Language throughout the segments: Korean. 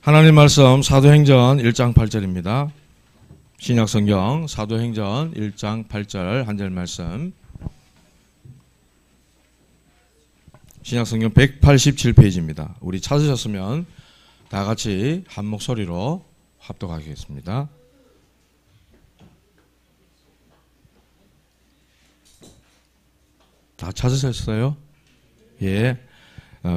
하나님 말씀 사도행전 1장 8절입니다. 신약성경 사도행전 1장 8절 한 절 말씀. 신약성경 187페이지입니다. 우리 찾으셨으면 다 같이 한 목소리로 합독하겠습니다. 다 찾으셨어요? 예.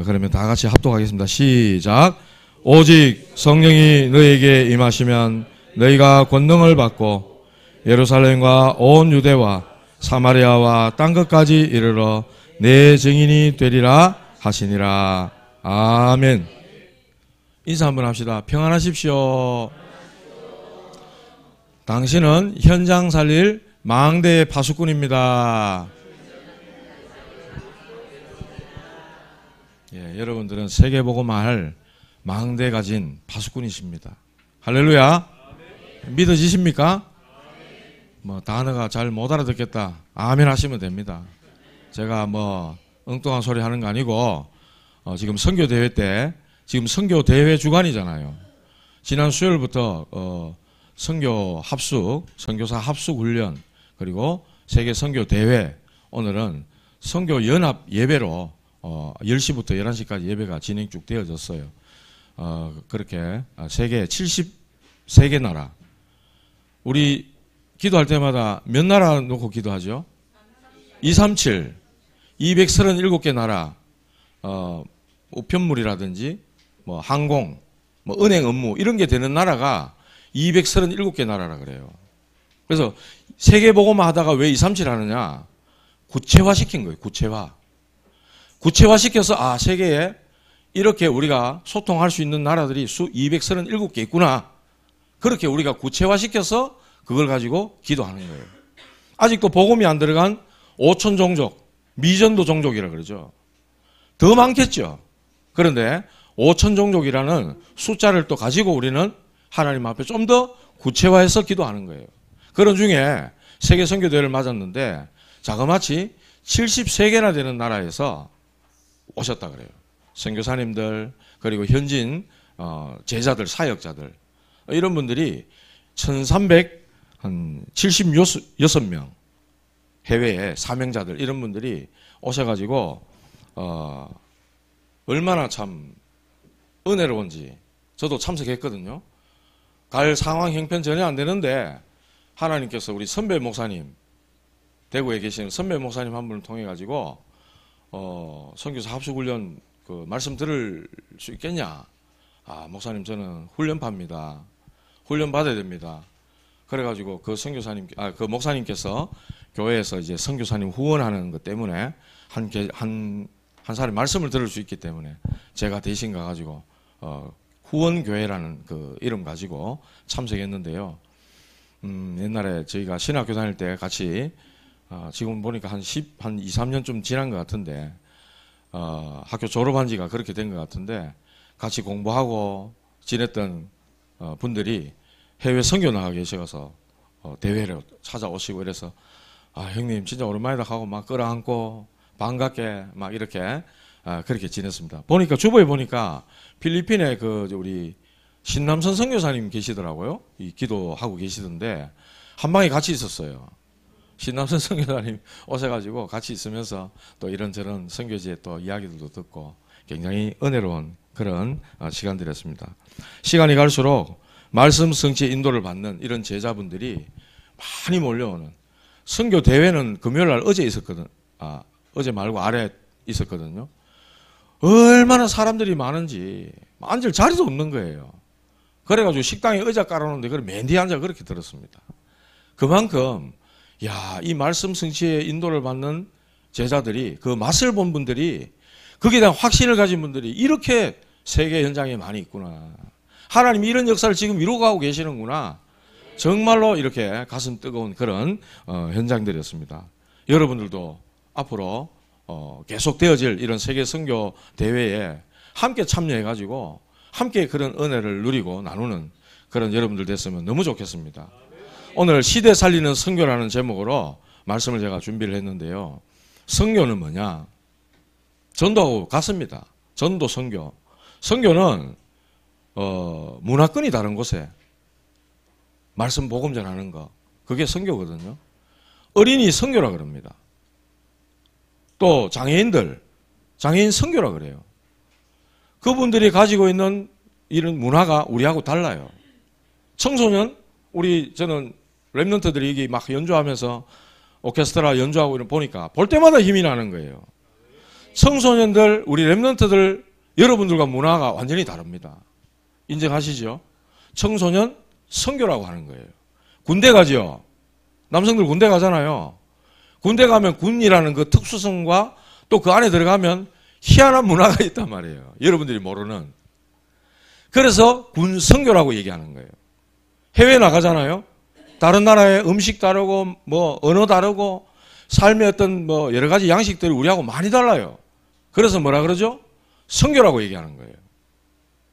그러면 다 같이 합독하겠습니다. 시작. 오직 성령이 너에게 임하시면 너희가 권능을 받고 예루살렘과 온 유대와 사마리아와 땅끝까지 이르러 내 증인이 되리라 하시니라. 아멘. 인사 한번 합시다. 평안하십시오. 당신은 현장 살릴 망대의 파수꾼입니다. 예, 여러분들은 세계복음화할 망대 가진 파수꾼이십니다. 할렐루야. 믿어지십니까? 뭐 단어가 잘 못 알아듣겠다. 아멘 하시면 됩니다. 제가 뭐 엉뚱한 소리 하는 거 아니고 지금 선교대회 때 지금 선교대회 주간이잖아요. 지난 수요일부터 선교 합숙, 선교사 합숙 훈련 그리고 세계 선교대회 오늘은 선교연합 예배로 10시부터 11시까지 예배가 진행 쭉 되어졌어요. 그렇게 세계 73개 나라. 우리 기도할 때마다 몇 나라 놓고 기도하죠? 237. 237개 나라. 우편물이라든지 뭐 항공, 뭐 은행 업무 이런 게 되는 나라가 237개 나라라 그래요. 그래서 세계복음화 하다가 왜 237 하느냐? 구체화 시킨 거예요. 구체화. 구체화 시켜서 세계에 이렇게 우리가 소통할 수 있는 나라들이 237개 있구나. 그렇게 우리가 구체화시켜서 그걸 가지고 기도하는 거예요. 아직도 복음이 안 들어간 5천 종족, 미전도 종족이라 그러죠. 더 많겠죠. 그런데 5천 종족이라는 숫자를 또 가지고 우리는 하나님 앞에 좀 더 구체화해서 기도하는 거예요. 그런 중에 세계 선교대회를 맞았는데 자그마치 73개나 되는 나라에서 오셨다 그래요. 선교사님들 그리고 현진 제자들 사역자들 이런 분들이 1376명 해외에 사명자들 이런 분들이 오셔가지고 얼마나 참 은혜로운지 저도 참석했거든요. 갈 상황 형편 전혀 안 되는데 하나님께서 우리 선배 목사님 대구에 계시는 선배 목사님 한 분을 통해 가지고 선교사 합숙훈련 그 말씀 들을 수 있겠냐? 목사님 저는 훈련파입니다. 훈련 받아야 됩니다. 그래가지고 그 선교사님, 그 목사님께서 교회에서 이제 선교사님 후원하는 것 때문에 한 사람이 말씀을 들을 수 있기 때문에 제가 대신 가가지고 후원교회라는 그 이름 가지고 참석했는데요. 옛날에 저희가 신학교 다닐 때 같이 지금 보니까 한 2, 3년 좀 지난 것 같은데 학교 졸업한 지가 그렇게 된 것 같은데 같이 공부하고 지냈던 분들이 해외 선교 나가 계셔서 대회를 찾아오시고 이래서 형님 진짜 오랜만이다 하고 막 끌어안고 반갑게 막 이렇게 그렇게 지냈습니다. 보니까 주보에 보니까 필리핀에 그 우리 신남선 선교사님 계시더라고요. 이 기도하고 계시던데 한 방에 같이 있었어요. 신남선 선교사님 오셔가지고 같이 있으면서 또 이런저런 선교지의 또 이야기들도 듣고 굉장히 은혜로운 그런 시간들이었습니다. 시간이 갈수록 말씀 성취의 인도를 받는 이런 제자분들이 많이 몰려오는 선교 대회는 금요일 날 어제 있었거든. 어제 말고 아래 있었거든요. 얼마나 사람들이 많은지 앉을 자리도 없는 거예요. 그래가지고 식당에 의자 깔아놓는데 그걸 맨 뒤에 앉아 그렇게 들었습니다. 그만큼 이 말씀 성취의 인도를 받는 제자들이 그 맛을 본 분들이 거기에 대한 확신을 가진 분들이 이렇게 세계 현장에 많이 있구나. 하나님이 이런 역사를 지금 이루어가고 계시는구나. 정말로 이렇게 가슴 뜨거운 그런 현장들이었습니다. 여러분들도 앞으로 계속 되어질 이런 세계 선교 대회에 함께 참여해가지고 함께 그런 은혜를 누리고 나누는 그런 여러분들 됐으면 너무 좋겠습니다. 오늘 시대 살리는 선교라는 제목으로 말씀을 제가 준비를 했는데요. 선교는 뭐냐? 전도하고 같습니다. 전도 선교. 선교는 문화권이 다른 곳에 말씀 복음 전하는 거, 그게 선교거든요. 어린이 선교라 그럽니다. 또 장애인들, 장애인 선교라 그래요. 그분들이 가지고 있는 이런 문화가 우리하고 달라요. 청소년, 저는 랩런트들이 이게 막 연주하면서 오케스트라 연주하고 이런 보니까 볼 때마다 힘이 나는 거예요. 청소년들, 우리 랩런트들, 여러분들과 문화가 완전히 다릅니다. 인정하시죠? 청소년 선교라고 하는 거예요. 군대 가죠. 남성들 군대 가잖아요. 군대 가면 군이라는 그 특수성과 또 그 안에 들어가면 희한한 문화가 있단 말이에요. 여러분들이 모르는. 그래서 군 선교라고 얘기하는 거예요. 해외 나가잖아요. 다른 나라의 음식 다르고 뭐 언어 다르고 삶의 어떤 뭐 여러 가지 양식들이 우리하고 많이 달라요. 그래서 뭐라 그러죠? 선교라고 얘기하는 거예요.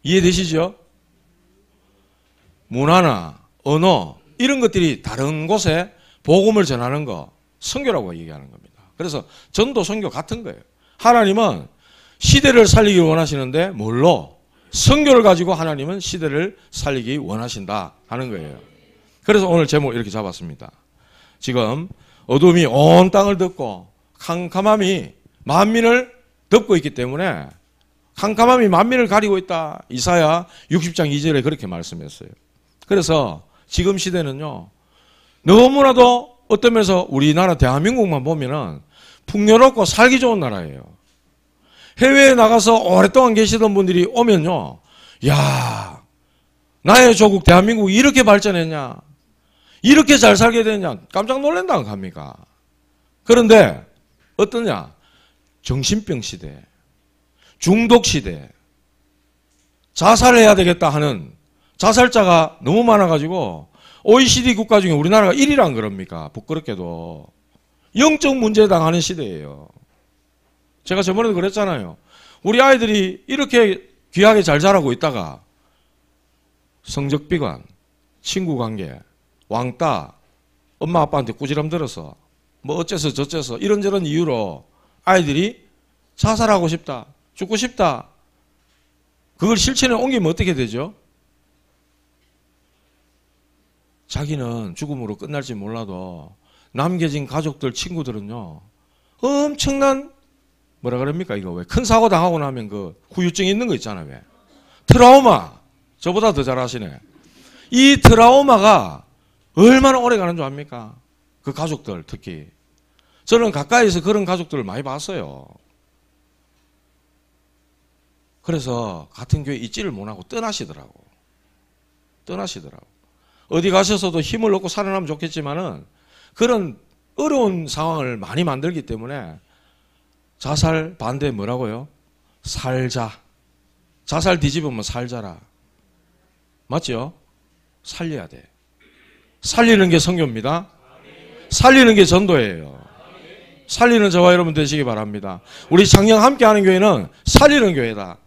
이해되시죠? 문화나 언어 이런 것들이 다른 곳에 복음을 전하는 거 선교라고 얘기하는 겁니다. 그래서 전도 선교 같은 거예요. 하나님은 시대를 살리기 원하시는데 뭘로? 선교를 가지고 하나님은 시대를 살리기 원하신다 하는 거예요. 그래서 오늘 제목 이렇게 잡았습니다. 지금 어둠이 온 땅을 덮고 캄캄함이 만민을 덮고 있기 때문에 캄캄함이 만민을 가리고 있다. 이사야 60장 2절에 그렇게 말씀했어요. 그래서 지금 시대는요. 너무나도 어떤 면에서 우리나라 대한민국만 보면은 풍요롭고 살기 좋은 나라예요. 해외에 나가서 오랫동안 계시던 분들이 오면요. 야, 나의 조국 대한민국이 이렇게 발전했냐? 이렇게 잘 살게 됐냐? 깜짝 놀란다고 합니까? 그런데 어떠냐? 정신병 시대, 중독 시대, 자살해야 되겠다 하는 자살자가 너무 많아가지고 OECD 국가 중에 우리나라가 1위란 그럽니까? 부끄럽게도. 영적 문제 당하는 시대예요. 제가 저번에도 그랬잖아요. 우리 아이들이 이렇게 귀하게 잘 자라고 있다가 성적 비관, 친구 관계, 왕따, 엄마 아빠한테 꾸지람 들어서 뭐 어째서 저째서 이런저런 이유로 아이들이 자살하고 싶다, 죽고 싶다. 그걸 실천에 옮기면 어떻게 되죠? 자기는 죽음으로 끝날지 몰라도 남겨진 가족들, 친구들은요. 엄청난 뭐라 그럽니까 이거 왜 큰 사고 당하고 나면 그 후유증이 있는 거 있잖아요. 왜? 트라우마. 저보다 더 잘하시네. 이 트라우마가 얼마나 오래 가는 줄 압니까? 그 가족들 특히. 저는 가까이서 그런 가족들을 많이 봤어요. 그래서 같은 교회 있지를 못하고 떠나시더라고. 어디 가셔서도 힘을 얻고 살아나면 좋겠지만은 그런 어려운 상황을 많이 만들기 때문에 자살 반대 뭐라고요? 살자. 자살 뒤집으면 살자라. 맞죠? 살려야 돼. 살리는 게 선교입니다. 살리는 게 전도예요. 살리는 저와 여러분 되시기 바랍니다. 우리 작년 함께하는 교회는 살리는 교회다.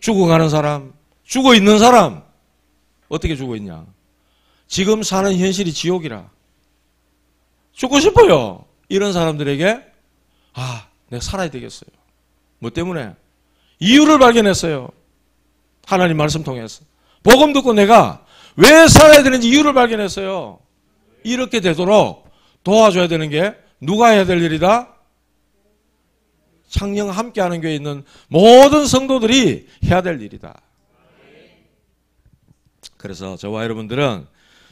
죽어가는 사람, 죽어있는 사람 어떻게 죽어있냐? 지금 사는 현실이 지옥이라. 죽고 싶어요. 이런 사람들에게 내가 살아야 되겠어요. 뭐 때문에? 이유를 발견했어요. 하나님 말씀 통해서. 복음 듣고 내가 왜 살아야 되는지 이유를 발견했어요. 이렇게 되도록 도와줘야 되는 게 누가 해야 될 일이다? 창녕 함께하는 교회에 있는 모든 성도들이 해야 될 일이다. 그래서 저와 여러분들은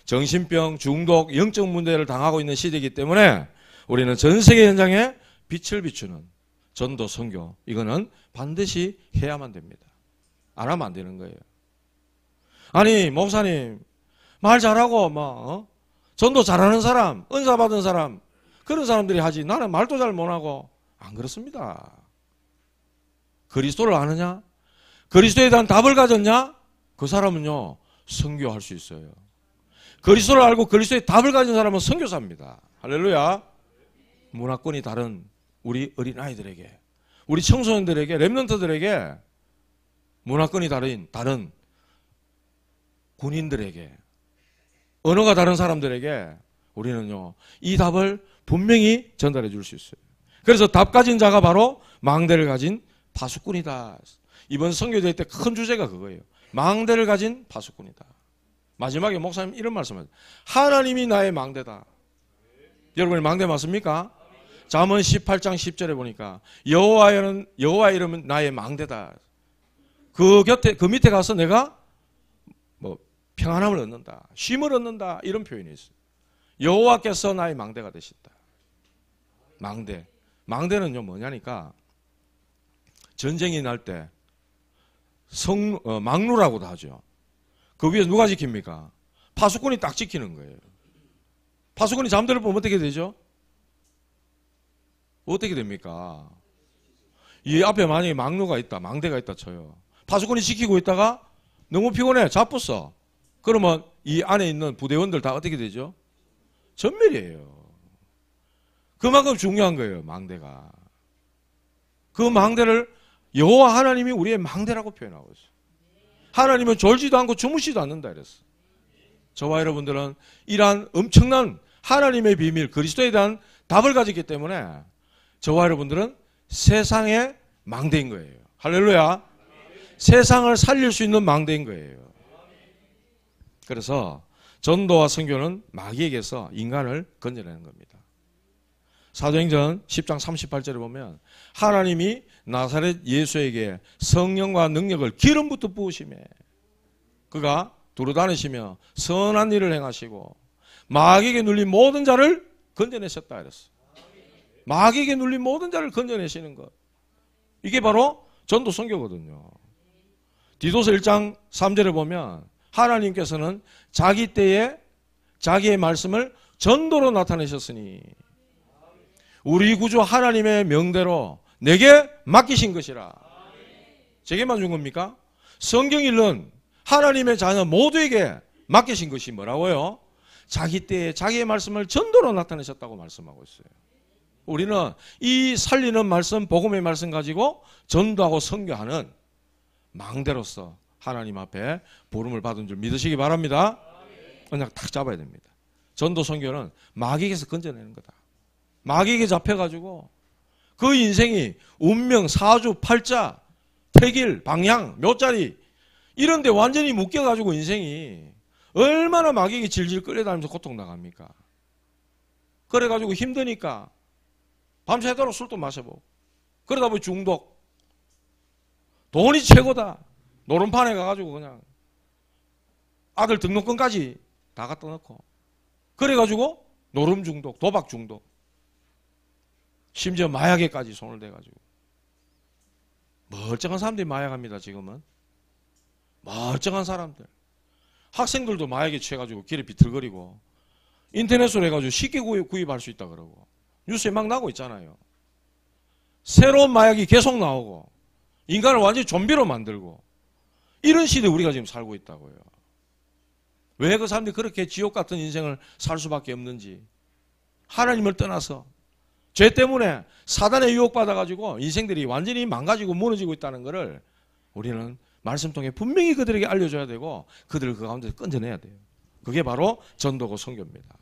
정신병, 중독, 영적 문제를 당하고 있는 시대이기 때문에 우리는 전 세계 현장에 빛을 비추는 전도, 선교 이거는 반드시 해야만 됩니다. 안 하면 안 되는 거예요. 아니 목사님 말 잘하고 전도 잘하는 사람, 은사 받은 사람 그런 사람들이 하지 나는 말도 잘 못하고 안 그렇습니다. 그리스도를 아느냐? 그리스도에 대한 답을 가졌냐? 그 사람은요 선교할 수 있어요. 그리스도를 알고 그리스도의 답을 가진 사람은 선교사입니다. 할렐루야. 문화권이 다른 우리 어린아이들에게, 우리 청소년들에게, 랩런트들에게, 문화권이 다른 군인들에게, 언어가 다른 사람들에게 우리는요 이 답을 분명히 전달해 줄 수 있어요. 그래서 답 가진 자가 바로 망대를 가진 파수꾼이다. 이번 선교대회 때 큰 주제가 그거예요. 망대를 가진 파수꾼이다. 마지막에 목사님 이런 말씀을 하나님이 나의 망대다. 여러분이 망대 맞습니까? 잠언 18장 10절에 보니까 여호와 이름은 나의 망대다. 그 밑에 가서 내가 뭐 평안함을 얻는다, 쉼을 얻는다, 이런 표현이 있어요. 여호와께서 나의 망대가 되신다. 망대는요 뭐냐니까 전쟁이 날 때 망루라고도 하죠. 그 위에 누가 지킵니까? 파수꾼이 딱 지키는 거예요. 파수꾼이 잠들어 보면 어떻게 되죠? 어떻게 됩니까? 이 앞에 만약에 망루가 있다, 망대가 있다 쳐요. 파수꾼이 지키고 있다가 너무 피곤해, 잡혔어. 그러면 이 안에 있는 부대원들 다 어떻게 되죠? 전멸이에요. 그만큼 중요한 거예요, 망대가. 그 망대를 여호와 하나님이 우리의 망대라고 표현하고 있어요. 하나님은 졸지도 않고 주무시지도 않는다 이랬어요. 저와 여러분들은 이러한 엄청난 하나님의 비밀, 그리스도에 대한 답을 가졌기 때문에 저와 여러분들은 세상의 망대인 거예요. 할렐루야. 세상을 살릴 수 있는 망대인 거예요. 그래서 전도와 선교는 마귀에게서 인간을 건져내는 겁니다. 사도행전 10장 38절에 보면 하나님이 나사렛 예수에게 성령과 능력을 기름부터 부으시매 그가 두루다니시며 선한 일을 행하시고 마귀에게 눌린 모든 자를 건져내셨다 이랬어. 마귀에게 눌린 모든 자를 건져내시는 것, 이게 바로 전도 선교거든요. 디도서 1장 3절에 보면 하나님께서는 자기 때에 자기의 말씀을 전도로 나타내셨으니 우리 구주 하나님의 명대로 내게 맡기신 것이라. 제게만 준 겁니까? 성경 읽는 하나님의 자녀 모두에게 맡기신 것이 뭐라고요? 자기 때에 자기의 말씀을 전도로 나타내셨다고 말씀하고 있어요. 우리는 이 살리는 말씀, 복음의 말씀 가지고 전도하고 선교하는 망대로서 하나님 앞에 부름을 받은 줄 믿으시기 바랍니다. 그냥 탁 잡아야 됩니다. 전도 선교는 마귀에게서 건져내는 거다. 마귀에게 잡혀가지고 그 인생이 운명, 사주, 팔자, 태길, 방향, 묘자리 이런 데 완전히 묶여가지고 인생이 얼마나 마귀에게 질질 끌려다니면서 고통당합니까? 그래가지고 힘드니까 밤새도록 술도 마셔보고 그러다 보니 중독, 돈이 최고다, 노름판에 가가지고 그냥 아들 등록금까지 다 갖다 놓고 그래가지고 노름 중독, 도박 중독, 심지어 마약에까지 손을 대가지고 멀쩡한 사람들이 마약합니다. 지금은 멀쩡한 사람들, 학생들도 마약에 취해가지고 길에 비틀거리고 인터넷으로 해가지고 쉽게 구입할 수 있다 그러고 뉴스에 막 나오고 있잖아요. 새로운 마약이 계속 나오고 인간을 완전히 좀비로 만들고 이런 시대에 우리가 지금 살고 있다고요. 왜 그 사람들이 그렇게 지옥 같은 인생을 살 수밖에 없는지, 하나님을 떠나서 죄 때문에 사단에 유혹받아가지고 인생들이 완전히 망가지고 무너지고 있다는 것을 우리는 말씀 통해 분명히 그들에게 알려줘야 되고 그들을 그 가운데서 건져내야 돼요. 그게 바로 전도고 선교입니다.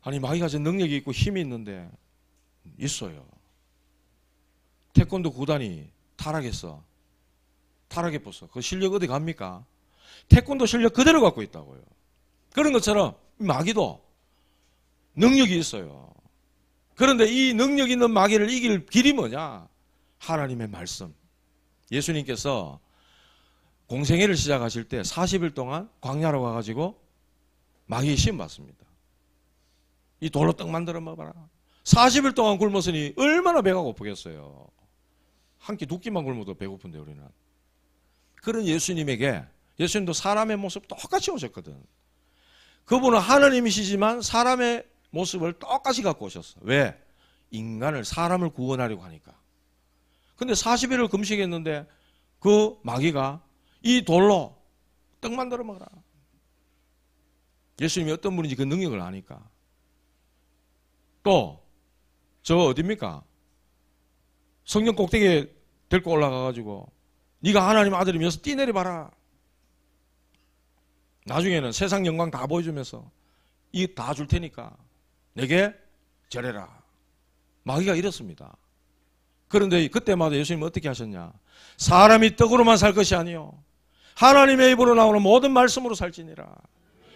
아니 마귀가 저 능력이 있고 힘이 있는데 있어요. 태권도 구단이 타락했어. 타락해봤어. 그 실력 어디 갑니까? 태권도 실력 그대로 갖고 있다고요. 그런 것처럼 마귀도 능력이 있어요. 그런데 이 능력 있는 마귀를 이길 길이 뭐냐? 하나님의 말씀. 예수님께서 공생애를 시작하실 때 40일 동안 광야로 가가지고 마귀의 시험 받습니다. 이 돌로 떡 만들어 먹어봐라. 40일 동안 굶었으니 얼마나 배가 고프겠어요. 한 끼 두 끼만 굶어도 배고픈데 우리는. 그런 예수님에게, 예수님도 사람의 모습 똑같이 오셨거든. 그분은 하나님이시지만 사람의 모습을 똑같이 갖고 오셨어. 왜? 인간을, 사람을 구원하려고 하니까. 근데 40일을 금식했는데 그 마귀가 이 돌로 떡 만들어 먹어라. 예수님이 어떤 분인지 그 능력을 아니까. 또 저 어딥니까? 성령 꼭대기에 데리고 올라가가지고 네가 하나님 아들이면서 뛰내려봐라. 나중에는 세상 영광 다 보여주면서 이 다 줄 테니까 내게 절해라. 마귀가 이렇습니다. 그런데 그때마다 예수님은 어떻게 하셨냐? 사람이 떡으로만 살 것이 아니요 하나님의 입으로 나오는 모든 말씀으로 살지니라.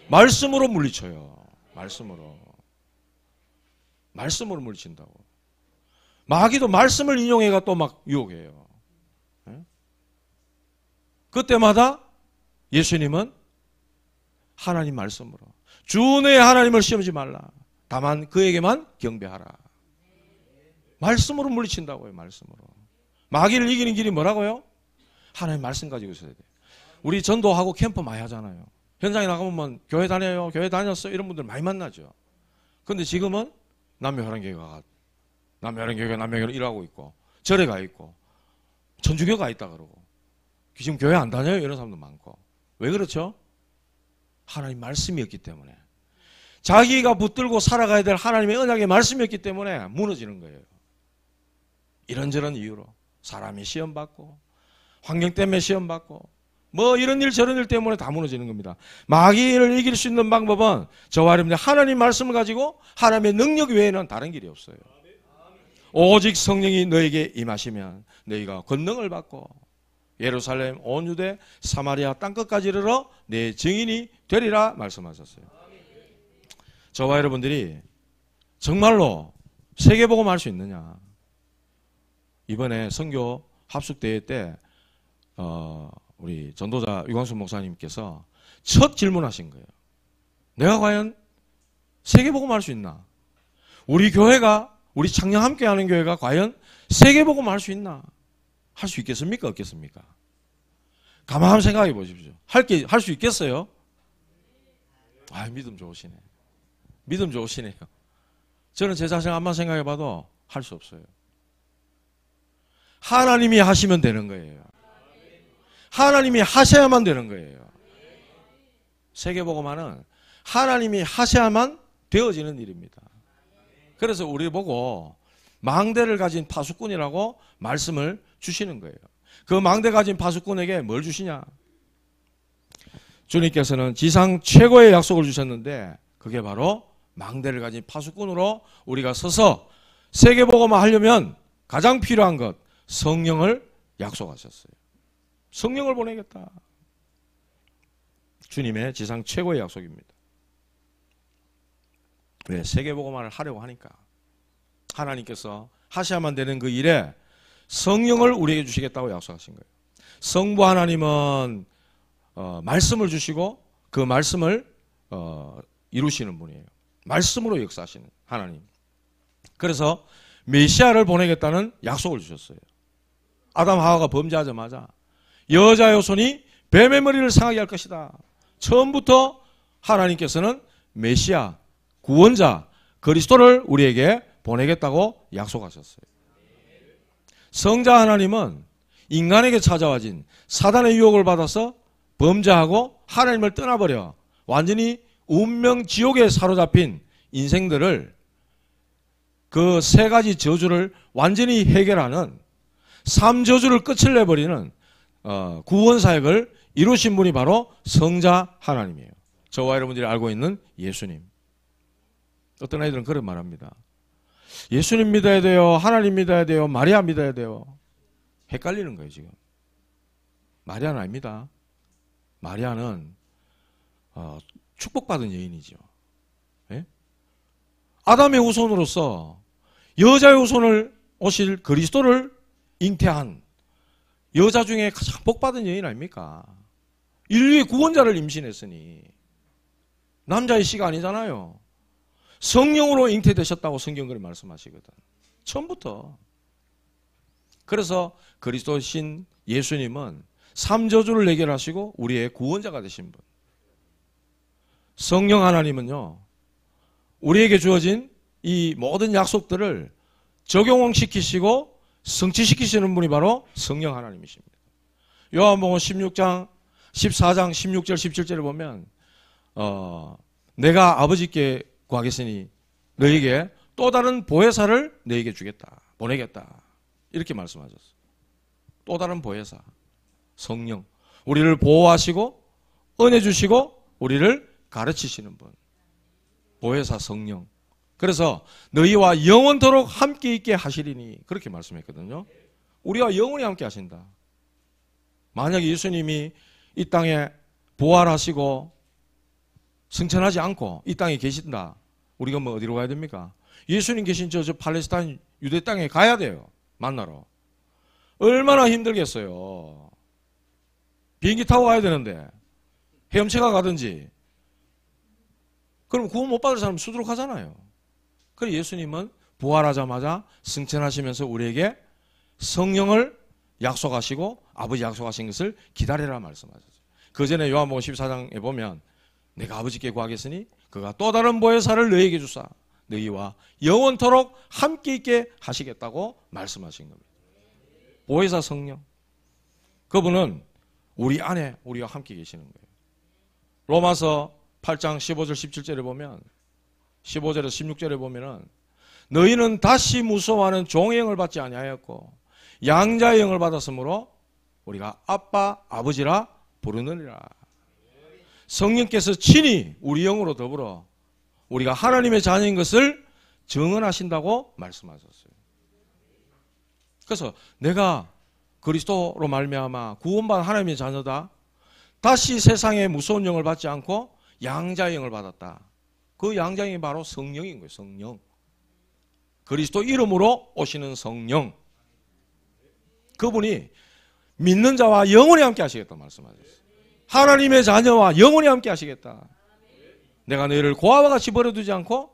말씀으로 물리쳐요. 말씀으로 물리친다고. 마귀도 말씀을 인용해가 또 막 유혹해요. 그때마다 예수님은 하나님 말씀으로, 주 너의 하나님을 시험지 말라. 다만 그에게만 경배하라. 말씀으로 물리친다고요. 말씀으로. 마귀를 이기는 길이 뭐라고요? 하나님 말씀 가지고 있어야 돼요. 우리 전도하고 캠프 많이 하잖아요. 현장에 나가면 교회 다녀요, 교회 다녔어, 이런 분들 많이 만나죠. 근데 지금은 남녀혈안교회가 일하고 있고, 절에 가 있고, 천주교 가 있다 그러고, 지금 교회 안 다녀요, 이런 사람도 많고. 왜 그렇죠? 하나님 말씀이 없기 때문에. 자기가 붙들고 살아가야 될 하나님의 언약의 말씀이 없기 때문에 무너지는 거예요. 이런저런 이유로 사람이 시험받고, 환경 때문에 시험받고, 뭐 이런 일 저런 일 때문에 다 무너지는 겁니다. 마귀를 이길 수 있는 방법은 저와 여러분들 하나님 말씀을 가지고 하나님의 능력 외에는 다른 길이 없어요. 오직 성령이 너에게 임하시면 너희가 권능을 받고 예루살렘, 온 유대, 사마리아 땅끝까지 이르러 내 증인이 되리라 말씀하셨어요. 저와 여러분들이 정말로 세계복음 할 수 있느냐? 이번에 선교 합숙대회 때 우리 전도자 유광수 목사님께서 첫 질문하신 거예요. 내가 과연 세계복음 할 수 있나? 우리 교회가, 우리 창녕 함께하는 교회가 과연 세계복음 할 수 있나? 할 수 있겠습니까? 없겠습니까? 가만 한번 생각해 보십시오. 할 수 있겠어요? 아, 믿음 좋으시네. 믿음 좋으시네요. 저는 제 자신 한번 생각해 봐도 할 수 없어요. 하나님이 하시면 되는 거예요. 하나님이 하셔야만 되는 거예요. 세계복음화는 하나님이 하셔야만 되어지는 일입니다. 그래서 우리 보고 망대를 가진 파수꾼이라고 말씀을 주시는 거예요. 그 망대 가진 파수꾼에게 뭘 주시냐? 주님께서는 지상 최고의 약속을 주셨는데 그게 바로 망대를 가진 파수꾼으로 우리가 서서 세계복음화 하려면 가장 필요한 것, 성령을 약속하셨어요. 성령을 보내겠다. 주님의 지상 최고의 약속입니다. 왜? 세계복음화를 하려고 하니까. 하나님께서 하셔야만 되는 그 일에 성령을 우리에게 주시겠다고 약속하신 거예요. 성부 하나님은 말씀을 주시고 그 말씀을 이루시는 분이에요. 말씀으로 역사하시는 하나님. 그래서 메시아를 보내겠다는 약속을 주셨어요. 아담 하와가 범죄하자마자 여자의 손이 뱀의 머리를 상하게 할 것이다. 처음부터 하나님께서는 메시아, 구원자, 그리스도를 우리에게 보내겠다고 약속하셨어요. 성자 하나님은 인간에게 찾아와진 사단의 유혹을 받아서 범죄하고 하나님을 떠나버려 완전히 운명 지옥에 사로잡힌 인생들을 그 세 가지 저주를 완전히 해결하는 삼저주를 끝을 내버리는 구원사역을 이루신 분이 바로 성자 하나님이에요. 저와 여러분들이 알고 있는 예수님. 어떤 아이들은 그런 말합니다. 예수님 믿어야 돼요, 하나님 믿어야 돼요, 마리아 믿어야 돼요. 헷갈리는 거예요 지금. 마리아는 아닙니다. 마리아는 축복받은 여인이죠. 예? 아담의 후손으로서 여자의 후손을 오실 그리스도를 잉태한 여자 중에 가장 복받은 여인 아닙니까? 인류의 구원자를 임신했으니 남자의 씨가 아니잖아요. 성령으로 잉태되셨다고 성경글이 말씀하시거든. 처음부터. 그래서 그리스도신 예수님은 삼저주를 해결하시고 우리의 구원자가 되신 분. 성령 하나님은요, 우리에게 주어진 이 모든 약속들을 적용시키시고 성취시키시는 분이 바로 성령 하나님이십니다. 요한복음 16장, 14장, 16절, 17절을 보면 내가 아버지께 구하겠으니 너에게 또 다른 보혜사를 너에게 주겠다. 보내겠다. 이렇게 말씀하셨어요. 또 다른 보혜사. 성령. 우리를 보호하시고 은혜 주시고 우리를 가르치시는 분. 보혜사 성령. 그래서 너희와 영원토록 함께 있게 하시리니 그렇게 말씀했거든요. 우리와 영원히 함께 하신다. 만약에 예수님이 이 땅에 부활하시고 승천하지 않고 이 땅에 계신다. 우리가 뭐 어디로 가야 됩니까? 예수님 계신 저 팔레스타인 유대 땅에 가야 돼요. 만나러. 얼마나 힘들겠어요. 비행기 타고 가야 되는데 헤엄쳐가 가든지. 그럼 구원 못 받을 사람은 수두룩하잖아요. 그래서 예수님은 부활하자마자 승천하시면서 우리에게 성령을 약속하시고 아버지 약속하신 것을 기다리라 말씀하셨어요. 그 전에 요한복음 14장에 보면 내가 아버지께 구하겠으니 그가 또 다른 보혜사를 너희에게 주사 너희와 영원토록 함께 있게 하시겠다고 말씀하신 겁니다. 보혜사 성령. 그분은 우리 안에 우리와 함께 계시는 거예요. 로마서 8장 15절 17절에 보면 15절에서 16절에 보면은 너희는 다시 무서워하는 종의 영을 받지 아니하였고 양자의 영을 받았으므로 우리가 아빠 아버지라 부르느니라. 성령께서 친히 우리 영으로 더불어 우리가 하나님의 자녀인 것을 증언하신다고 말씀하셨어요. 그래서 내가 그리스도로 말미암아 구원받은 하나님의 자녀다. 다시 세상의 무서운 영을 받지 않고 양자의 영을 받았다. 그 양자의 영이 바로 성령인 거예요. 성령. 그리스도 이름으로 오시는 성령. 그분이 믿는 자와 영원히 함께 하시겠다 말씀하셨어요. 하나님의 자녀와 영원히 함께 하시겠다. 내가 너희를 고아와 같이 버려두지 않고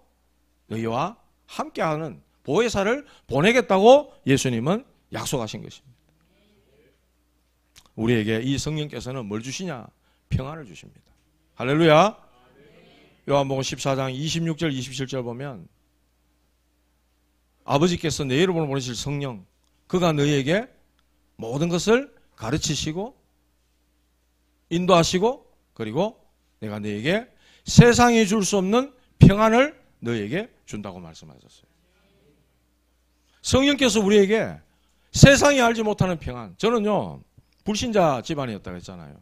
너희와 함께하는 보혜사를 보내겠다고 예수님은 약속하신 것입니다. 우리에게 이 성령께서는 뭘 주시냐? 평안을 주십니다. 할렐루야. 요한복음 14장 26절 27절 보면 아버지께서 내 이름으로 보내실 성령 그가 너희에게 모든 것을 가르치시고 인도하시고 그리고 내가 너희에게 세상이 줄 수 없는 평안을 너희에게 준다고 말씀하셨어요. 성령께서 우리에게 세상이 알지 못하는 평안. 저는요 불신자 집안이었다고 했잖아요.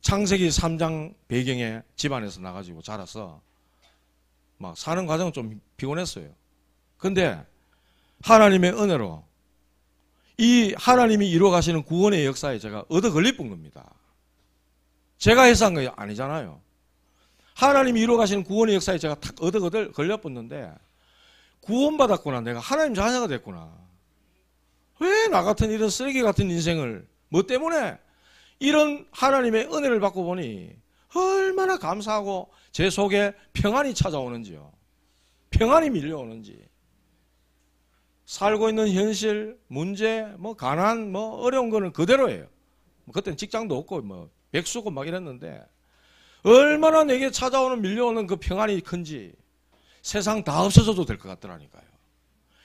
창세기 3장 배경의 집안에서 나가지고 자라서 막 사는 과정은 좀 피곤했어요. 근데 하나님의 은혜로 이 하나님이 이루어가시는 구원의 역사에 제가 얻어 걸려본 겁니다. 제가 해서 한 거 아니잖아요. 하나님이 이루어가시는 구원의 역사에 제가 탁 얻어 걸려봤는데 구원받았구나. 내가 하나님 자녀가 됐구나. 왜 나 같은 이런 쓰레기 같은 인생을 뭐 때문에 이런 하나님의 은혜를 받고 보니 얼마나 감사하고 제 속에 평안이 찾아오는지요. 평안이 밀려오는지. 살고 있는 현실, 문제, 뭐 가난, 뭐 어려운 거는 그대로예요. 그때는 직장도 없고 뭐 백수고 막 이랬는데 얼마나 내게 찾아오는 밀려오는 그 평안이 큰지 세상 다 없어져도 될 것 같더라니까요.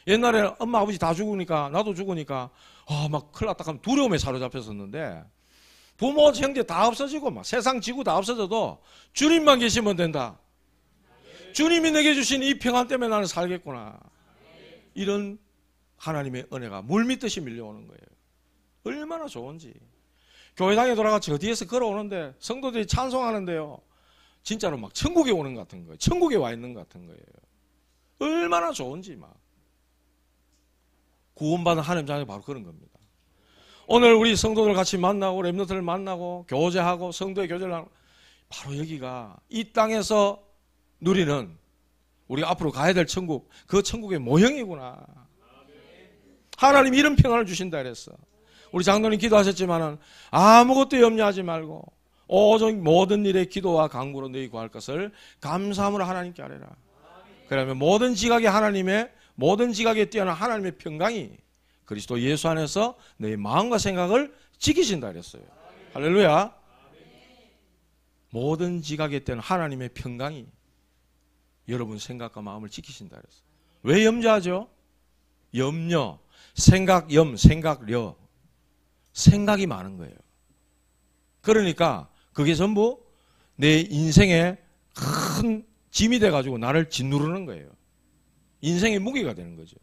옛날에 엄마 아버지 다 죽으니까 나도 죽으니까 막 큰일 났다 하면 두려움에 사로잡혔었는데 부모 형제 다 없어지고 막 세상 지구 다 없어져도 주님만 계시면 된다. 주님이 내게 주신 이 평안 때문에 나는 살겠구나. 이런 하나님의 은혜가 물밀듯이 밀려오는 거예요. 얼마나 좋은지. 교회당에 돌아가 저 뒤에서 걸어오는데 성도들이 찬송하는데요. 진짜로 막 천국에 오는 것 같은 거예요. 천국에 와 있는 것 같은 거예요. 얼마나 좋은지 막. 구원받은 하나님 자녀가 바로 그런 겁니다. 오늘 우리 성도들 같이 만나고 렘넌트를 만나고 교제하고 성도의 교제를 하고 바로 여기가 이 땅에서 누리는 우리가 앞으로 가야 될 천국 그 천국의 모형이구나. 하나님 이런 평안을 주신다 그랬어. 우리 장로님 기도하셨지만은 아무것도 염려하지 말고 오직 모든 일에 기도와 간구로 너희 구할 것을 감사함으로 하나님께 아뢰라. 그러면 모든 지각에 하나님의 모든 지각에 뛰어난 하나님의 평강이 그리스도 예수 안에서 너희 마음과 생각을 지키신다 그랬어요. 할렐루야. 모든 지각에 뛰어난 하나님의 평강이 여러분 생각과 마음을 지키신다 그랬어요. 왜 염려하죠? 염려, 생각염, 생각려. 생각이 많은 거예요. 그러니까 그게 전부 내 인생의 큰 짐이 돼가지고 나를 짓누르는 거예요. 인생의 무게가 되는 거죠.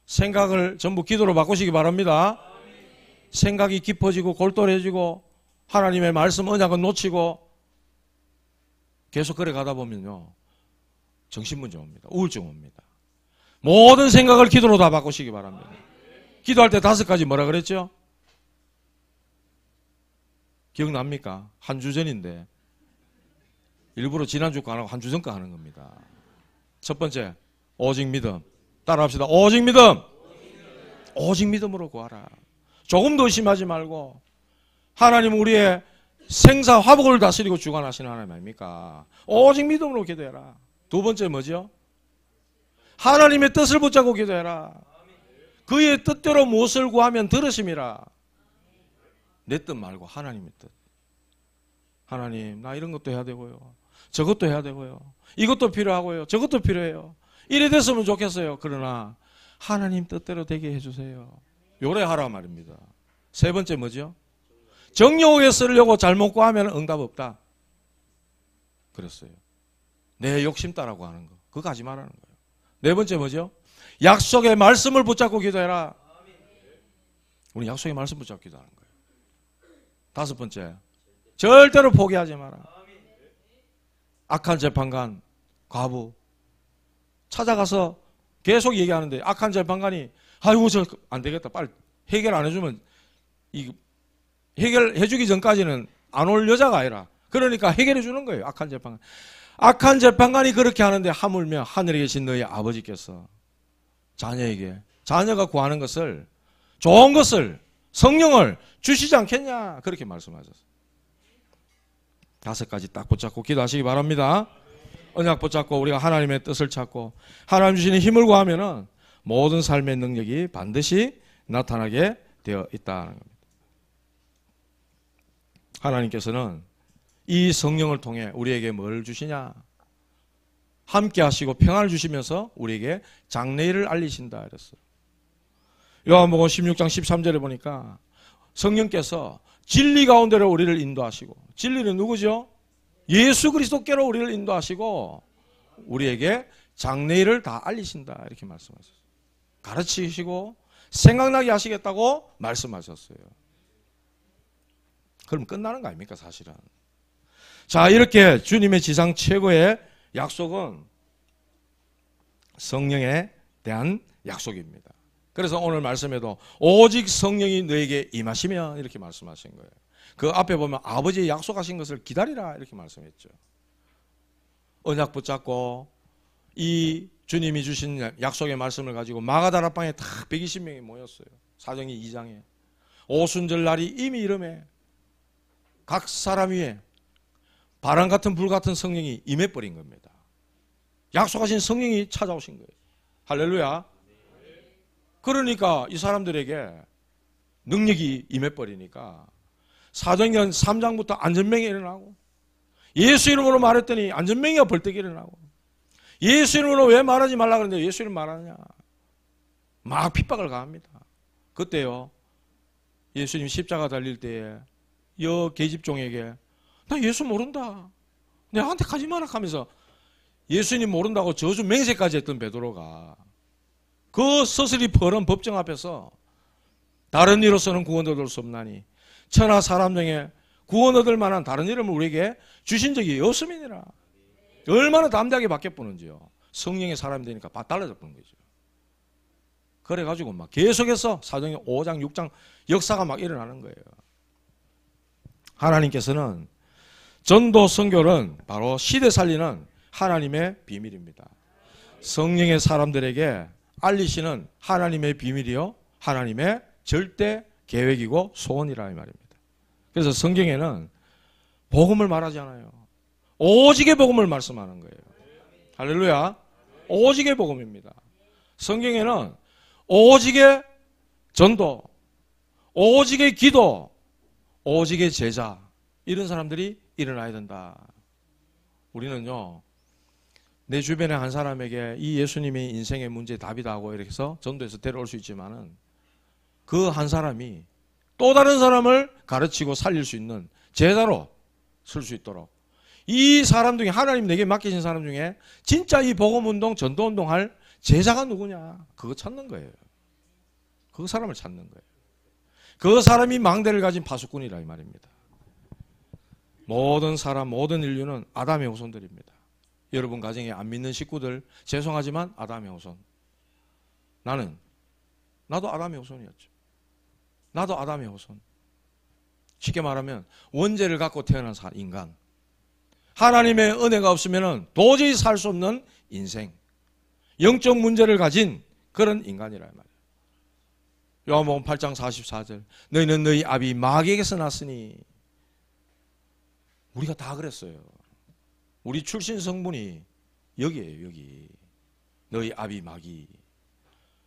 생각을 전부 기도로 바꾸시기 바랍니다. 생각이 깊어지고 골똘해지고 하나님의 말씀 언약은 놓치고 계속 그래 가다 보면요. 정신문제 옵니다. 우울증 옵니다. 모든 생각을 기도로 다 바꾸시기 바랍니다. 기도할 때 5가지 뭐라 그랬죠? 기억납니까? 한 주 전인데 일부러 지난주 거 안 하고 한 주 전 거 하는 겁니다. 첫 번째, 오직 믿음. 따라합시다. 오직 믿음. 오직 믿음으로 구하라. 조금도 의심하지 말고. 하나님은 우리의 생사화복을 다스리고 주관하시는 하나님 아닙니까? 오직 믿음으로 기도해라. 두 번째 뭐죠? 하나님의 뜻을 붙잡고 기도해라. 그의 뜻대로 무엇을 구하면 들으심이라. 내 뜻 말고 하나님의 뜻. 하나님, 나 이런 것도 해야 되고요. 저것도 해야 되고요. 이것도 필요하고요. 저것도 필요해요. 이래 됐으면 좋겠어요. 그러나 하나님 뜻대로 되게 해주세요. 요래 하라 말입니다. 세 번째 뭐죠? 정욕에 쓰려고 잘못 구하면 응답 없다. 그랬어요. 내 욕심 따라고 하는 거. 그거 하지 말라는 거예요. 네 번째 뭐죠? 약속의 말씀을 붙잡고 기도해라. 우리 약속의 말씀 붙잡고 기도하는 거예요. 다섯 번째, 절대로 포기하지 마라. 악한 재판관, 과부 찾아가서 계속 얘기하는데 악한 재판관이 아이고 저 안 되겠다. 빨리 해결 안 해주면 이 해결해 주기 전까지는 안 올 여자가 아니라 그러니까 해결해 주는 거예요. 악한 재판관. 악한 재판관이 그렇게 하는데 하물며 하늘에 계신 너희 아버지께서 자녀에게 자녀가 구하는 것을 좋은 것을 성령을 주시지 않겠냐 그렇게 말씀하셨어요. 다섯 가지 딱 붙잡고 기도하시기 바랍니다. 언약 붙잡고 우리가 하나님의 뜻을 찾고 하나님 주시는 힘을 구하면은 모든 삶의 능력이 반드시 나타나게 되어 있다는 겁니다. 하나님께서는 이 성령을 통해 우리에게 뭘 주시냐? 함께 하시고 평안을 주시면서 우리에게 장래일을 알리신다 이랬어요. 요한복음 16장 13절에 보니까 성령께서 진리 가운데로 우리를 인도하시고 진리는 누구죠? 예수 그리스도께로 우리를 인도하시고 우리에게 장래일을 다 알리신다 이렇게 말씀하셨어요. 가르치시고 생각나게 하시겠다고 말씀하셨어요. 그럼 끝나는 거 아닙니까 사실은. 자, 이렇게 주님의 지상 최고의 약속은 성령에 대한 약속입니다. 그래서 오늘 말씀에도 오직 성령이 너에게 임하시면 이렇게 말씀하신 거예요. 그 앞에 보면 아버지의 약속하신 것을 기다리라 이렇게 말씀했죠. 언약 붙잡고 이 주님이 주신 약속의 말씀을 가지고 마가다락방에 다 120명이 모였어요. 사도행전 2장에. 오순절 날이 이미 이름에 각 사람 위에 바람 같은 불 같은 성령이 임해버린 겁니다. 약속하신 성령이 찾아오신 거예요. 할렐루야. 그러니까 이 사람들에게 능력이 임해버리니까 사도행전 3장부터 안전병이 일어나고 예수 이름으로 말했더니 안전병이가 벌떡 일어나고 예수 이름으로 왜 말하지 말라 그러는데 예수 이름 말하느냐 막 핍박을 가합니다. 그때요 예수님 십자가 달릴 때에 여 계집종에게 나 예수 모른다 내한테 가지 마라 하면서 예수님 모른다고 저주 맹세까지 했던 베드로가 그 서슬이 퍼런 법정 앞에서 다른 이로서는 구원 얻을 수 없나니 천하 사람 중에 구원 얻을 만한 다른 이름을 우리에게 주신 적이 없음이니라. 얼마나 담대하게 바뀌어보는지요. 성령의 사람이 되니까 달라져 보는 거죠. 그래가지고 막 계속해서 사도행전 5장 6장 역사가 막 일어나는 거예요. 하나님께서는 전도 선교는 바로 시대 살리는 하나님의 비밀입니다. 성령의 사람들에게 알리시는 하나님의 비밀이요 하나님의 절대 계획이고 소원이라 이 말입니다. 그래서 성경에는 복음을 말하지 않아요. 오직의 복음을 말씀하는 거예요. 할렐루야. 오직의 복음입니다. 성경에는 오직의 전도, 오직의 기도, 오직의 제자 이런 사람들이 일어나야 된다. 우리는요 내 주변에 한 사람에게 이 예수님이 인생의 문제에 답이다 하고 이렇게 해서 전도해서 데려올 수 있지만은 그 한 사람이 또 다른 사람을 가르치고 살릴 수 있는 제자로 쓸 수 있도록 이 사람 중에 하나님 내게 맡기신 사람 중에 진짜 이 복음운동 전도운동 할 제자가 누구냐 그거 찾는 거예요. 그 사람을 찾는 거예요. 그 사람이 망대를 가진 파수꾼이라 이 말입니다. 모든 사람 모든 인류는 아담의 후손들입니다. 여러분 가정에 안 믿는 식구들 죄송하지만 아담의 후손. 나도 아담의 후손이었죠. 나도 아담의 후손. 쉽게 말하면 원죄를 갖고 태어난 인간. 하나님의 은혜가 없으면 도저히 살 수 없는 인생. 영적 문제를 가진 그런 인간이라 말이에요. 요한복음 8장 44절. 너희는 너희 아비 마귀에게서 났으니. 우리가 다 그랬어요. 우리 출신 성분이 여기에요, 여기. 너희 아비 마귀.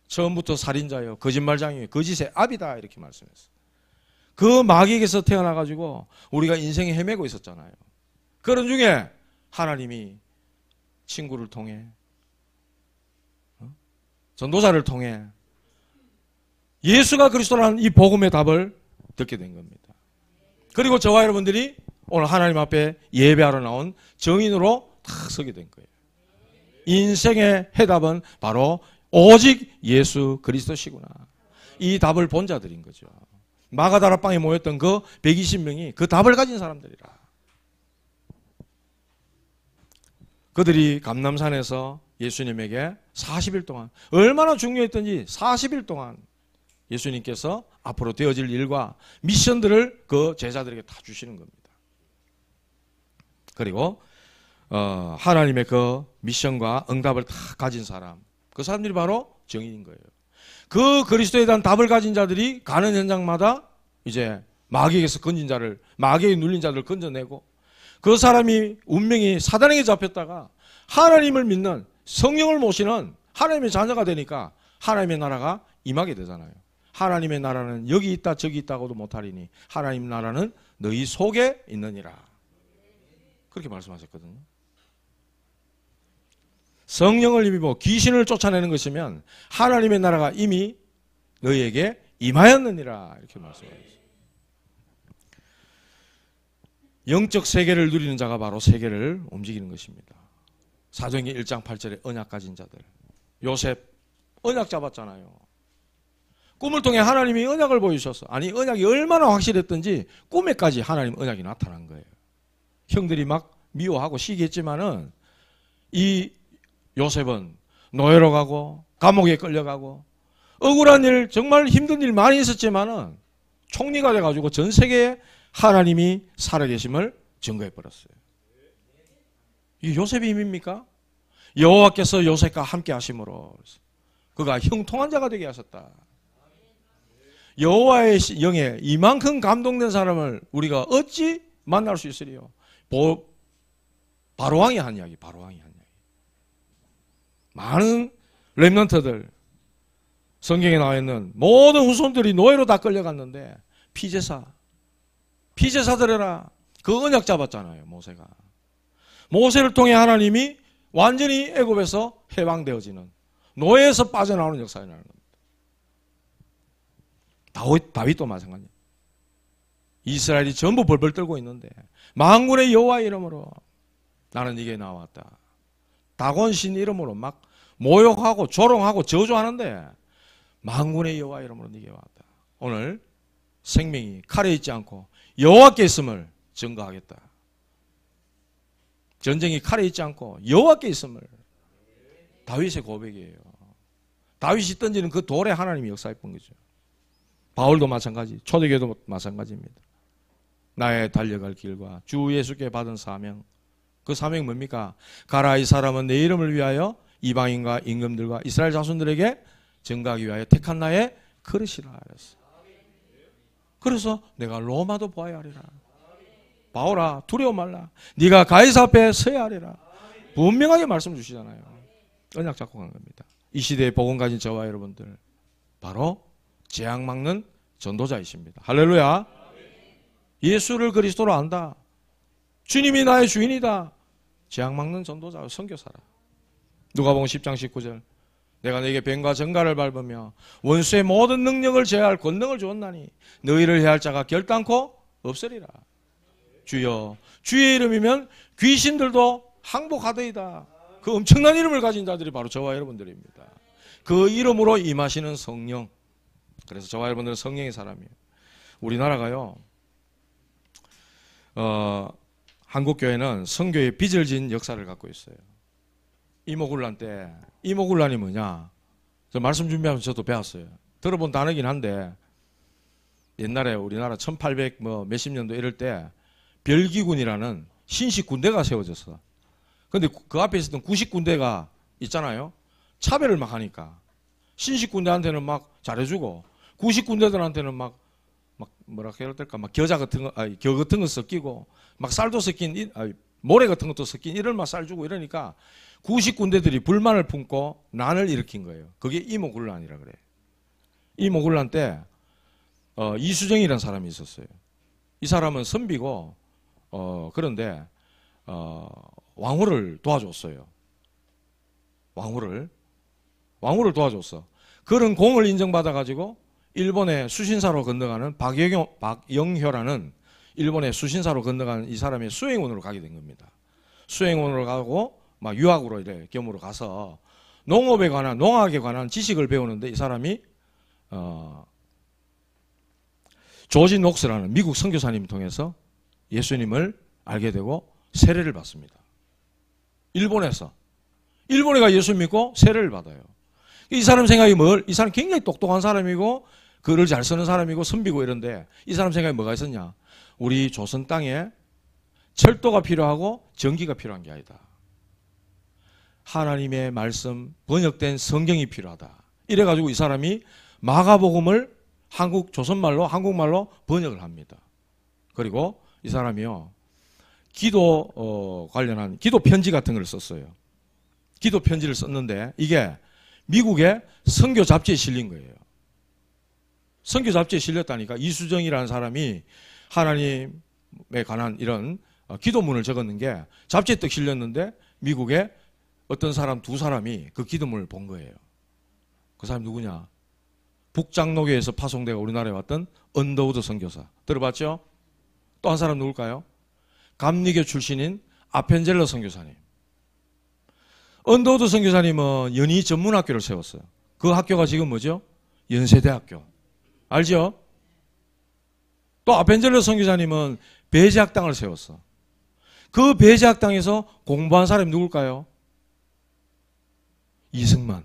처음부터 살인자요, 거짓말장이요, 거짓의 아비다 이렇게 말씀했어요. 그 마귀에게서 태어나가지고 우리가 인생에 헤매고 있었잖아요. 그런 중에 하나님이 친구를 통해, 전도자를 통해 예수가 그리스도라는 이 복음의 답을 듣게 된 겁니다. 그리고 저와 여러분들이 오늘 하나님 앞에 예배하러 나온 정인으로 딱 서게 된 거예요. 인생의 해답은 바로 오직 예수 그리스도시구나. 이 답을 본 자들인 거죠. 마가다락방에 모였던 그 120명이 그 답을 가진 사람들이라. 그들이 감람산에서 예수님에게 40일 동안, 얼마나 중요했던지 40일 동안 예수님께서 앞으로 되어질 일과 미션들을 그 제자들에게 다 주시는 겁니다. 그리고 하나님의 그 미션과 응답을 다 가진 사람, 그 사람들이 바로 정인인 거예요. 그 그리스도에 대한 답을 가진 자들이 가는 현장마다 이제 마귀에게서 건진 자를, 마귀에 눌린 자들을 건져내고, 그 사람이 운명이 사단에게 잡혔다가 하나님을 믿는, 성령을 모시는 하나님의 자녀가 되니까 하나님의 나라가 임하게 되잖아요. 하나님의 나라는 여기 있다 저기 있다고도 못하리니 하나님 나라는 너희 속에 있느니라. 그렇게 말씀하셨거든요. 성령을 입고 귀신을 쫓아내는 것이면 하나님의 나라가 이미 너희에게 임하였느니라. 이렇게 말씀하셨어요. 영적 세계를 누리는 자가 바로 세계를 움직이는 것입니다. 사도행전 1장 8절에 언약 가진 자들. 요셉 언약 잡았잖아요. 꿈을 통해 하나님이 언약을 보여주셨어. 아니, 언약이 얼마나 확실했던지 꿈에까지 하나님 언약이 나타난 거예요. 형들이 막 미워하고 시기했지만은 이 요셉은 노예로 가고 감옥에 끌려가고 억울한 일, 정말 힘든 일 많이 있었지만은 총리가 돼가지고 전 세계에 하나님이 살아계심을 증거해버렸어요. 이 요셉의 힘입니까? 여호와께서 요셉과 함께 하심으로 그가 형통한 자가 되게 하셨다. 여호와의 영에 이만큼 감동된 사람을 우리가 어찌 만날 수 있으리요? 바로왕이 한 이야기, 바로왕이 한 이야기. 많은 렘넌트들, 성경에 나와 있는 모든 후손들이 노예로 다 끌려갔는데 피제사들이라 그 언약 잡았잖아요, 모세가. 모세를 통해 하나님이 완전히 애굽에서 해방되어지는, 노예에서 빠져나오는 역사가 나는 겁니다. 다윗도 마찬가지예요. 이스라엘이 전부 벌벌 떨고 있는데 만군의 여호와의 이름으로 나는 네게 나왔다. 다곤신 이름으로 막 모욕하고 조롱하고 저주하는데 만군의 여호와의 이름으로 네게 왔다. 오늘 생명이 칼에 있지 않고 여호와께 있음을 증거하겠다. 전쟁이 칼에 있지 않고 여호와께 있음을. 다윗의 고백이에요. 다윗이 던지는 그 돌에 하나님이 역사했던 거죠. 바울도 마찬가지, 초대교회도 마찬가지입니다. 나의 달려갈 길과 주 예수께 받은 사명, 그 사명이 뭡니까? 가라, 이 사람은 내 이름을 위하여 이방인과 임금들과 이스라엘 자손들에게 증거하기 위하여 택한 나의 그릇이라 하였어. 그래서 내가 로마도 보아야 하리라. 바울아, 두려워 말라. 네가 가이사 앞에 서야 하리라. 분명하게 말씀 주시잖아요. 언약 잡고 가는 겁니다. 이 시대에 복음 가진 저와 여러분들, 바로 재앙 막는 전도자이십니다. 할렐루야. 예수를 그리스도로 안다. 주님이 나의 주인이다. 재앙 막는 전도자, 선교사라. 누가복음 10장 19절. 내가 너에게 뱀과 정갈을 밟으며 원수의 모든 능력을 제어할 권능을 주었나니 너희를 해할 자가 결단코 없으리라. 주여, 주의 이름이면 귀신들도 항복하더이다. 그 엄청난 이름을 가진 자들이 바로 저와 여러분들입니다. 그 이름으로 임하시는 성령. 그래서 저와 여러분들은 성령의 사람이에요. 우리나라가요, 한국교회는 선교의 빚을 진 역사를 갖고 있어요. 이모군란 때, 이모군란이 뭐냐? 저 말씀 준비하면서 저도 배웠어요. 들어본 단어긴 한데, 옛날에 우리나라 1800 뭐 몇십 년도 이럴 때 별기군이라는 신식 군대가 세워졌어. 근데 그 앞에 있었던 구식 군대가 있잖아요. 차별을 막 하니까 신식 군대한테는 막 잘해주고 구식 군대들한테는 막 뭐라 해야 될까 막 겨자 같은 거, 겨 같은 거 섞이고 막 쌀도 섞인 모래 같은 것도 섞인 이런 막 쌀 주고 이러니까 구식 군대들이 불만을 품고 난을 일으킨 거예요. 그게 이모군란이라 그래. 이모군란 때 이수정이라는 사람이 있었어요. 이 사람은 선비고 그런데 왕후를 도와줬어요. 왕후를 도와줬어. 그런 공을 인정받아 가지고 일본의 수신사로 건너가는 박영효라는 일본의 수신사로 건너가는 이 사람이 수행원으로 가게 된 겁니다. 수행원으로 가고 막 유학으로 이래 겸으로 가서 농학에 관한 지식을 배우는데 이 사람이 조지 녹스라는 미국 선교사님 통해서 예수님을 알게 되고 세례를 받습니다. 일본에 가 예수 믿고 세례를 받아요. 이 사람 생각이 이 사람 굉장히 똑똑한 사람이고 글을 잘 쓰는 사람이고 선비고 이런데 이 사람 생각이 뭐가 있었냐? 우리 조선 땅에 철도가 필요하고 전기가 필요한 게 아니다. 하나님의 말씀 번역된 성경이 필요하다. 이래가지고 이 사람이 마가복음을 조선말로 한국말로 번역을 합니다. 그리고 이 사람이요 기도 관련한 기도 편지 같은 걸 썼어요. 기도 편지를 썼는데 이게 미국의 선교 잡지에 실린 거예요. 선교 잡지에 실렸다니까. 이수정이라는 사람이 하나님에 관한 이런 기도문을 적었는 게 잡지에 딱 실렸는데 미국에 어떤 사람 두 사람이 그 기도문을 본 거예요. 그 사람이 누구냐? 북장로교에서 파송되고 우리나라에 왔던 언더우드 선교사. 들어봤죠? 또 한 사람 누굴까요? 감리교 출신인 아펜젤러 선교사님. 언더우드 선교사님은 연희 전문학교를 세웠어요. 그 학교가 지금 뭐죠? 연세대학교. 알죠? 또 아펜젤러 선교사님은 배제학당을 세웠어. 그 배제학당에서 공부한 사람이 누굴까요? 이승만.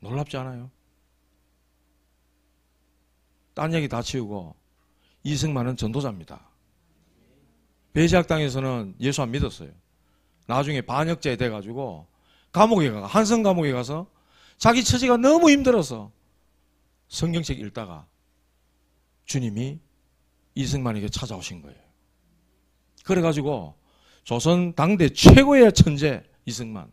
놀랍지 않아요? 딴 얘기 다 치우고 이승만은 전도자입니다. 배제학당에서는 예수 안 믿었어요. 나중에 반역죄 돼가지고 한성 감옥에 가서 자기 처지가 너무 힘들어서 성경책 읽다가 주님이 이승만에게 찾아오신 거예요. 그래가지고 조선 당대 최고의 천재 이승만.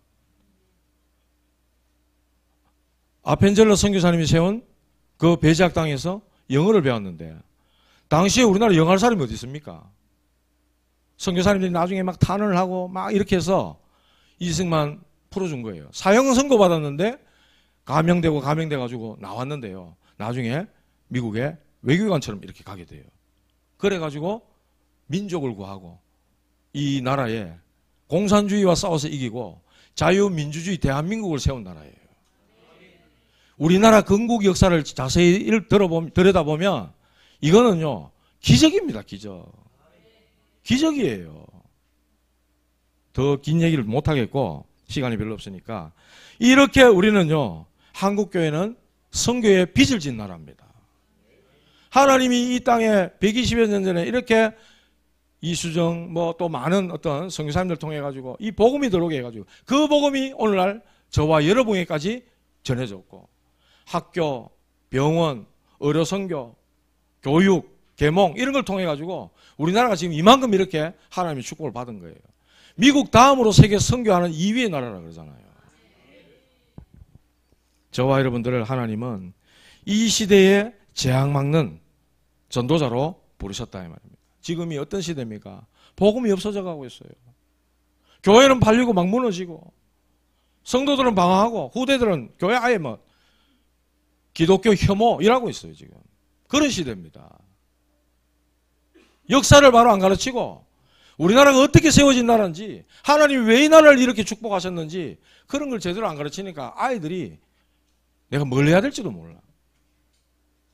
아펜젤러 선교사님이 세운 그 배제학당에서 영어를 배웠는데 당시에 우리나라 영어할 사람이 어디 있습니까? 선교사님들이 나중에 막 탄원을 하고 막 이렇게 해서 이승만 풀어준 거예요. 사형 선고 받았는데 감형돼가지고 나왔는데요. 나중에 미국에 외교관처럼 이렇게 가게 돼요. 그래가지고 민족을 구하고 이 나라에 공산주의와 싸워서 이기고 자유민주주의 대한민국을 세운 나라예요. 우리나라 건국 역사를 자세히 들여다보면 이거는요 기적입니다. 기적이에요. 더 긴 얘기를 못하겠고 시간이 별로 없으니까 이렇게 우리는요 한국교회는 선교의 빚을 진 나라입니다. 하나님이 이 땅에 120여 년 전에 이렇게 이수정 또 많은 어떤 선교사님들 통해 가지고 이 복음이 들어오게 해가지고 그 복음이 오늘날 저와 여러분에게까지 전해졌고 학교, 병원, 의료선교, 교육, 계몽 이런 걸 통해 가지고 우리나라가 지금 이만큼 이렇게 하나님의 축복을 받은 거예요. 미국 다음으로 세계 선교하는 2위의 나라라 그러잖아요. 저와 여러분들을 하나님은 이 시대에 재앙 막는 전도자로 부르셨다 이 말입니다. 지금이 어떤 시대입니까? 복음이 없어져 가고 있어요. 교회는 팔리고 막 무너지고 성도들은 방황하고 후대들은 교회 아예 기독교 혐오 일하고 있어요. 지금 그런 시대입니다. 역사를 바로 안 가르치고 우리나라가 어떻게 세워진 나라인지 하나님이 왜 이 나라를 이렇게 축복하셨는지 그런 걸 제대로 안 가르치니까 아이들이 내가 뭘 해야 될지도 몰라.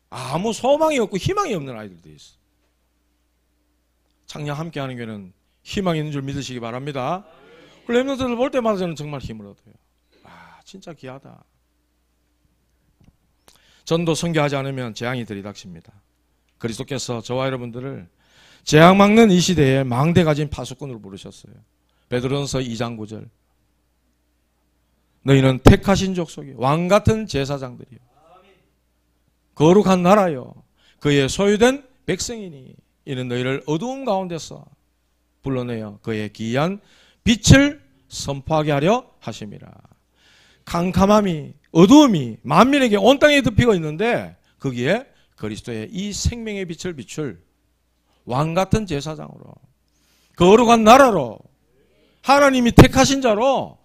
아무 소망이 없고 희망이 없는 아이들도 있어. 창녕 함께하는 교회는 희망이 있는 줄 믿으시기 바랍니다. 렘넌트들 볼 때마다 저는 정말 힘을 얻어요. 진짜 귀하다. 전도 선교하지 않으면 재앙이 들이닥칩니다. 그리스도께서 저와 여러분들을 재앙 막는 이 시대에 망대 가진 파수꾼으로 부르셨어요. 베드로전서 2장 9절. 너희는 택하신 족속이요 왕같은 제사장들이요 거룩한 나라요 그의 소유된 백성이니 이는 너희를 어두움 가운데서 불러내어 그의 기이한 빛을 선포하게 하려 하심이라. 캄캄함이 어두움이 만민에게 온 땅에 덮이고 있는데 거기에 그리스도의 이 생명의 빛을 비출 왕같은 제사장으로 거룩한 나라로 하나님이 택하신 자로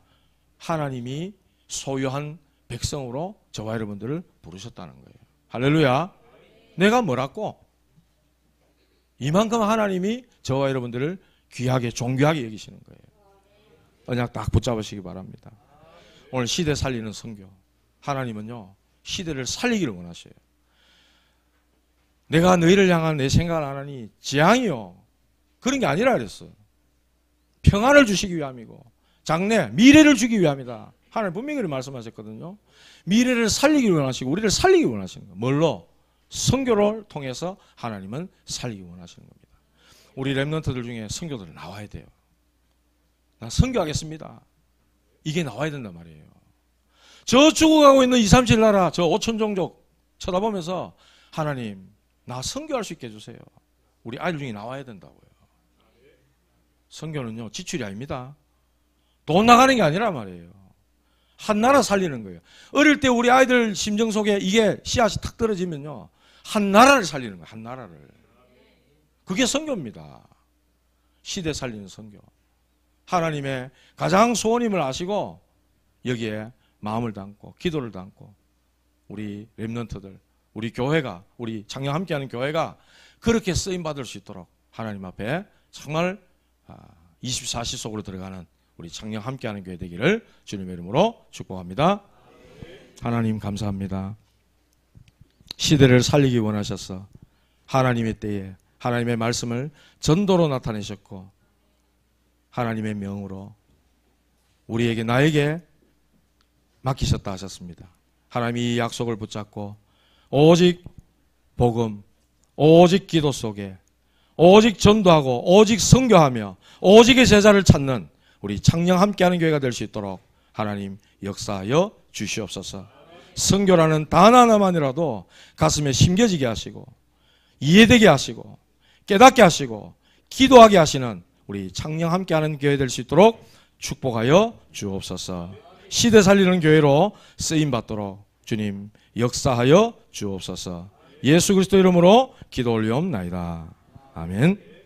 하나님이 소유한 백성으로 저와 여러분들을 부르셨다는 거예요. 할렐루야. 내가 뭐라고? 이만큼 하나님이 저와 여러분들을 귀하게 존귀하게 여기시는 거예요. 언약 딱 붙잡으시기 바랍니다. 오늘 시대 살리는 선교. 하나님은요 시대를 살리기를 원하셔요. 내가 너희를 향한 내 생각을 안 하니 재앙이요 그런 게 아니라 그랬어. 평안을 주시기 위함이고 장래 미래를 주기 위함이다. 하나님 분명히 그렇게 말씀하셨거든요. 미래를 살리기 원하시고 우리를 살리기 원하시는 거예요. 뭘로? 선교를 통해서 하나님은 살리기 원하시는 겁니다. 우리 렘넌트들 중에 선교들 나와야 돼요. 나 선교하겠습니다. 이게 나와야 된단 말이에요. 저 죽어가고 있는 237 나라 저 5천 종족 쳐다보면서 하나님 나 선교할 수 있게 해주세요. 우리 아이들 중에 나와야 된다고요. 선교는요 지출이 아닙니다. 돈 나가는 게 아니란 말이에요. 한 나라 살리는 거예요. 어릴 때 우리 아이들 심정 속에 이게 씨앗이 탁 떨어지면요 한 나라를 살리는 거예요. 한 나라를. 그게 선교입니다. 시대 살리는 선교. 하나님의 가장 소원임을 아시고 여기에 마음을 담고 기도를 담고 우리 렘넌트들 우리 교회가 우리 창녕 함께하는 교회가 그렇게 쓰임받을 수 있도록 하나님 앞에 정말 24시 속으로 들어가는 우리 창녕 함께하는 교회 되기를 주님의 이름으로 축복합니다. 하나님 감사합니다. 시대를 살리기 원하셔서 하나님의 때에 하나님의 말씀을 전도로 나타내셨고 하나님의 명으로 우리에게 나에게 맡기셨다 하셨습니다. 하나님이 이 약속을 붙잡고 오직 복음, 오직 기도 속에 오직 전도하고 오직 선교하며 오직의 제자를 찾는 우리 창녕 함께하는 교회가 될 수 있도록 하나님 역사하여 주시옵소서. 선교라는 단 하나만이라도 가슴에 심겨지게 하시고 이해되게 하시고 깨닫게 하시고 기도하게 하시는 우리 창녕 함께하는 교회 될 수 있도록 축복하여 주옵소서. 시대 살리는 교회로 쓰임받도록 주님 역사하여 주옵소서. 예수 그리스도 이름으로 기도 올리옵나이다. 아멘.